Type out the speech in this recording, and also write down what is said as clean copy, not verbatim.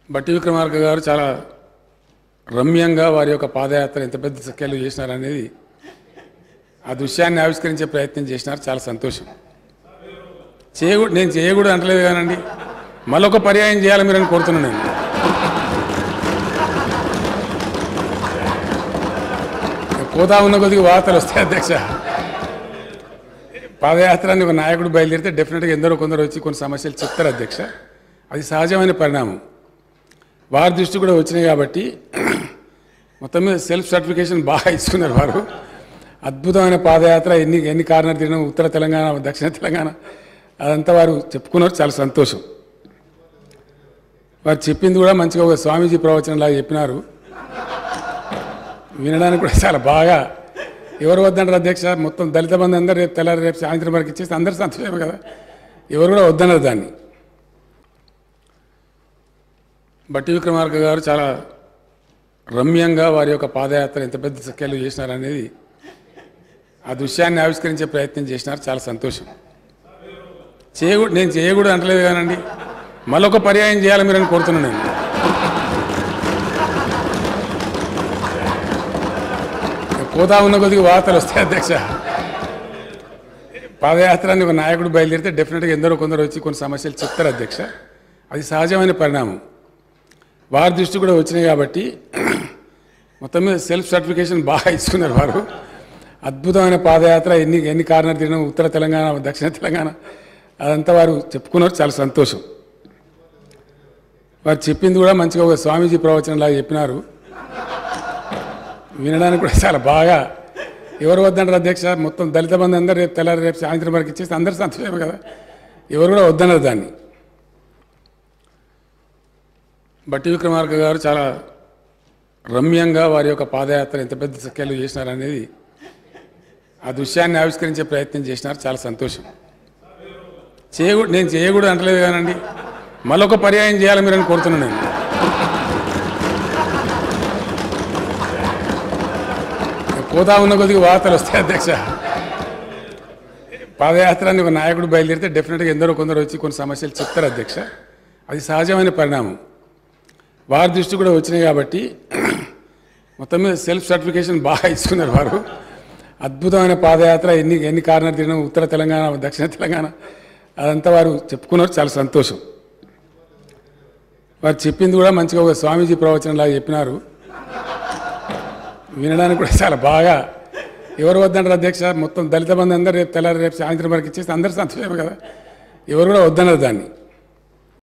బట్టి విక్రమార్క గారు చాలా రమ్యంగా వారి యొక్క పాదయాత్ర ఎంత పెద్ద స్కేల్లో చేసినారనేది ఆ దృశ్యాన్ని ఆవిష్కరించే ప్రయత్నం చేసినారు. చాలా సంతోషం. నేను చేయకూడదు అంటలేదు కానండి, మళ్ళొక పర్యాయం చేయాలి మీరని కోరుతున్నాను. నేను పోతా ఉన్న కొద్దిగా వార్తలు వస్తాయి అధ్యక్ష. పాదయాత్రని ఒక నాయకుడు బయలుదేరితే డెఫినెట్గా ఎందరో కొందరు వచ్చి కొన్ని సమస్యలు చెప్తారు అధ్యక్ష. అది సహజమైన పరిణామం. వారి దృష్టి కూడా వచ్చినాయి కాబట్టి మొత్తం మీద సెల్ఫ్ సర్టిఫికేషన్ బాగా ఇచ్చుకున్నారు వారు. అద్భుతమైన పాదయాత్ర, ఎన్ని కార్నర్ తిరిగినా ఉత్తర తెలంగాణ, దక్షిణ తెలంగాణ అదంతా వారు చెప్పుకున్నారు. చాలా సంతోషం. వారు చెప్పింది కూడా మంచిగా ఒక స్వామీజీ ప్రవచనంలాగా చెప్పినారు. వినడానికి కూడా చాలా బాగా. ఎవరు వద్దంటారు అధ్యక్ష? మొత్తం దళిత బంధు అందరూ రేపు తెల్లారి రేపు సాయంత్రం వరకు ఇచ్చేస్తే అందరూ సంతోషమే కదా. ఎవరు కూడా వద్దన్నారు దాన్ని. బట్టి విక్రమార్క గారు చాలా రమ్యంగా వారి యొక్క పాదయాత్ర ఎంత పెద్ద స్కేల్లో చేసినారనేది ఆ దృశ్యాన్ని ఆవిష్కరించే ప్రయత్నం చేసినారు. చాలా సంతోషం. నేను చేయకూడదు అంటలేదు కానండి, మళ్ళొక పర్యాయం చేయాలి మీరని కోరుతున్నాను. నేను పోతా ఉన్న కొద్దిగా వార్తలు వస్తాయి అధ్యక్ష. పాదయాత్రని ఒక నాయకుడు బయలుదేరితే డెఫినెట్గా ఎందరో కొందరు వచ్చి కొన్ని సమస్యలు చెప్తారు అధ్యక్ష. అది సహజమైన పరిణామం. వారి దృష్టి కూడా వచ్చినాయి కాబట్టి మొత్తం మీద సెల్ఫ్ సర్టిఫికేషన్ బాగా ఇచ్చుకున్నారు వారు. అద్భుతమైన పాదయాత్ర, ఎన్ని కార్నర్ తిరిగినా ఉత్తర తెలంగాణ, దక్షిణ తెలంగాణ అదంతా వారు చెప్పుకున్నారు. చాలా సంతోషం. వారు చెప్పింది కూడా మంచిగా ఒక స్వామీజీ ప్రవచనంలాగా చెప్పినారు. వినడానికి కూడా చాలా బాగా. ఎవరు వద్దంటారు అధ్యక్ష? మొత్తం దళిత బంధు అందరూ రేపు తెల్లారి రేపు సాయంత్రం వరకు ఇచ్చేస్తే అందరూ సంతోషమే కదా. ఎవరు కూడా వద్దన్నారు దాన్ని. బట్టి విక్రమార్క గారు చాలా రమ్యంగా వారి యొక్క పాదయాత్ర ఎంత పెద్ద స్కేల్లో చేసినారనేది ఆ దృశ్యాన్ని ఆవిష్కరించే ప్రయత్నం చేసినారు. చాలా సంతోషం. నేను చేయకూడదు అంటలేదు కానండి, మళ్ళొక పర్యాయం చేయాలి మీరని కోరుతున్నాను. నేను పోతా ఉన్న కొద్దిగా వార్తలు వస్తాయి అధ్యక్ష. పాదయాత్రని ఒక నాయకుడు బయలుదేరితే డెఫినెట్గా ఎందరో కొందరు వచ్చి కొన్ని సమస్యలు చెప్తారు అధ్యక్ష. అది సహజమైన పరిణామం. వారి దృష్టి కూడా వచ్చినాయి కాబట్టి మొత్తం మీద సెల్ఫ్ సర్టిఫికేషన్ బాగా ఇచ్చుకున్నారు వారు. అద్భుతమైన పాదయాత్ర, ఎన్ని కార్నర్ తిరిగినా ఉత్తర తెలంగాణ, దక్షిణ తెలంగాణ అదంతా వారు చెప్పుకున్నారు. చాలా సంతోషం. వారు చెప్పింది కూడా మంచిగా ఒక స్వామీజీ ప్రవచనంలాగా చెప్పినారు. వినడానికి కూడా చాలా బాగా. ఎవరు వద్దంటారు అధ్యక్ష? మొత్తం దళిత బంధు అందరూ రేపు తెల్లారి రేపు సాయంత్రం వరకు ఇచ్చేస్తే అందరూ సంతోషమే కదా. ఎవరు కూడా వద్దన్నారు దాన్ని.